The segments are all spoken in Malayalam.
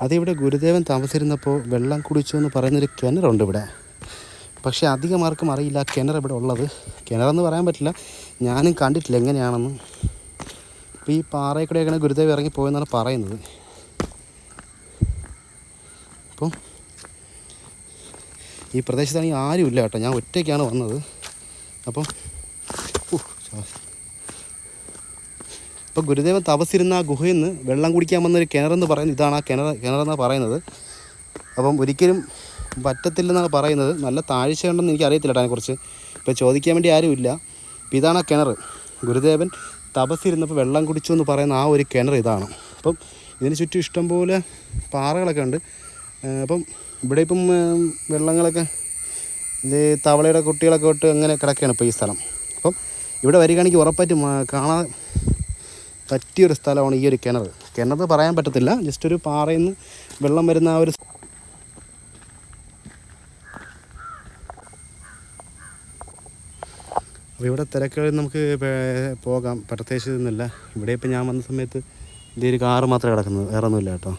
അതിവിടെ ഗുരുദേവൻ താമസിച്ചിരുന്നപ്പോൾ വെള്ളം കുടിച്ചു എന്ന് പറയുന്നൊരു കിണറുണ്ട് ഇവിടെ. പക്ഷേ അധികം ആർക്കും അറിയില്ല കിണർ ഇവിടെ ഉള്ളത്. കിണറെന്ന് പറയാൻ പറ്റില്ല, ഞാനും കണ്ടിട്ടില്ല എങ്ങനെയാണെന്ന്. അപ്പോൾ ഈ പാറയിൽ കൂടെയൊക്കെയാണ് ഗുരുദേവൻ ഇറങ്ങിപ്പോയെന്നാണ് പറയുന്നത്. അപ്പം ഈ പ്രദേശത്താണെങ്കിൽ ആരും ഇല്ല കേട്ടോ, ഞാൻ ഒറ്റയ്ക്കാണ് വന്നത്. അപ്പം ഇപ്പോൾ ഗുരുദേവൻ തപസ്സിരുന്ന ആ ഗുഹയിൽ നിന്ന് വെള്ളം കുടിക്കാൻ വന്നൊരു കിണറെന്ന് പറയുന്നത് ഇതാണ്. ആ കിണറെന്നാണ് പറയുന്നത്. അപ്പം ഒരിക്കലും പറ്റത്തില്ലെന്നാണ് പറയുന്നത്. നല്ല താഴ്ചയുണ്ടെന്ന് എനിക്ക് അറിയത്തില്ല അതിനെക്കുറിച്ച്. ഇപ്പോൾ ചോദിക്കാൻ വേണ്ടി ആരുമില്ല. അപ്പോൾ ഇതാണ് ആ കിണർ. ഗുരുദേവൻ തപസ്സിരുന്നപ്പോൾ വെള്ളം കുടിച്ചു എന്ന് പറയുന്ന ആ ഒരു കിണർ ഇതാണ്. അപ്പം ഇതിന് ചുറ്റും ഇഷ്ടംപോലെ പാറകളൊക്കെ ഉണ്ട്. അപ്പം ഇവിടെ ഇപ്പം വെള്ളങ്ങളൊക്കെ ഇത് തവളയുടെ കുട്ടികളൊക്കെ തൊട്ട് അങ്ങനെ കിടക്കുകയാണ് ഇപ്പോൾ ഈ സ്ഥലം. അപ്പം ഇവിടെ വരികയാണെങ്കിൽ ഉറപ്പായിട്ടും കാണാൻ പറ്റിയൊരു സ്ഥലമാണ് ഈ ഒരു കിണർ. കിണർ പറയാൻ പറ്റത്തില്ല, ജസ്റ്റ് ഒരു പാറയിൽ നിന്ന് വെള്ളം വരുന്ന ആ ഒരു. അപ്പോൾ ഇവിടെ തിരക്കുകളിൽ നമുക്ക് പോകാം, പ്രത്യേകിച്ചൊന്നുമില്ല. ഇവിടെ ഇപ്പം ഞാൻ വന്ന സമയത്ത് ഇതേ ഒരു കാറ് മാത്രമേ കിടക്കുന്നത്, വേറെ ഒന്നുമില്ല കേട്ടോ.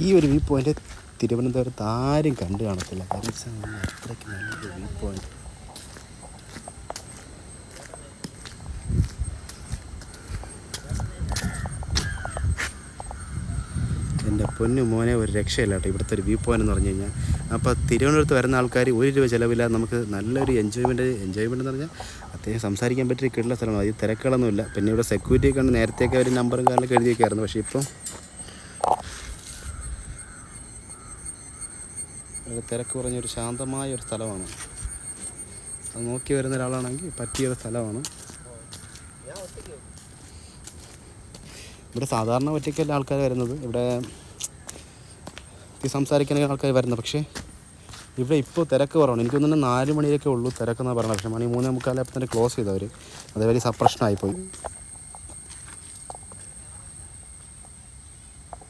ഈ ഒരു വ്യൂ പോയിൻ്റ് തിരുവനന്തപുരത്ത് ആരും കണ്ടു കാണത്തില്ല. കാരണം അത്രയ്ക്ക് നല്ലൊരു വ്യൂ പോയിൻ്റ്. എൻ്റെ പൊന്നു മോനെ ഒരു രക്ഷയില്ല കേട്ടോ ഇവിടുത്തെ ഒരു വ്യൂ പോയിൻ്റ് എന്ന് പറഞ്ഞു കഴിഞ്ഞാൽ. അപ്പോൾ തിരുവനന്തപുരത്ത് വരുന്ന ആൾക്കാർ ഒരു രൂപ ചിലവില്ലാതെ നമുക്ക് നല്ലൊരു എൻജോയ്മെൻറ്റ് എന്ന് പറഞ്ഞാൽ അത്യാവശ്യം സംസാരിക്കാൻ പറ്റിയ കിട്ടുന്ന സ്ഥലമാണ്. അതിൽ തിരക്കുകളൊന്നുമില്ല. പിന്നെ ഇവിടെ സെക്യൂരിറ്റി ഒക്കെ ഉണ്ട്. നേരത്തെയൊക്കെ അവർ നമ്പറും കാര്യങ്ങളൊക്കെ എഴുതി വയ്ക്കായിരുന്നു. പക്ഷേ ഇപ്പം തിരക്ക് കുറഞ്ഞൊരു ശാന്തമായ ഒരു സ്ഥലമാണ്. അത് നോക്കി വരുന്ന ഒരാളാണെങ്കിൽ പറ്റിയൊരു സ്ഥലമാണ്. ഇവിടെ സാധാരണ ഒറ്റയ്ക്കല്ല ആൾക്കാർ വരുന്നത്. ഇവിടെ സംസാരിക്കാനൊക്കെ ആൾക്കാർ വരുന്നത്. പക്ഷേ ഇവിടെ ഇപ്പോൾ തിരക്ക് കുറവാണ്. എനിക്ക് തോന്നുന്നു 4 മണിയൊക്കെ ഉള്ളൂ തിരക്കെന്നാണ് പറയുന്നത്. പക്ഷേ മണി 3:45 തന്നെ ക്ലോസ് ചെയ്തവർ. അതേപോലെ പ്രശ്നമായിപ്പോയി.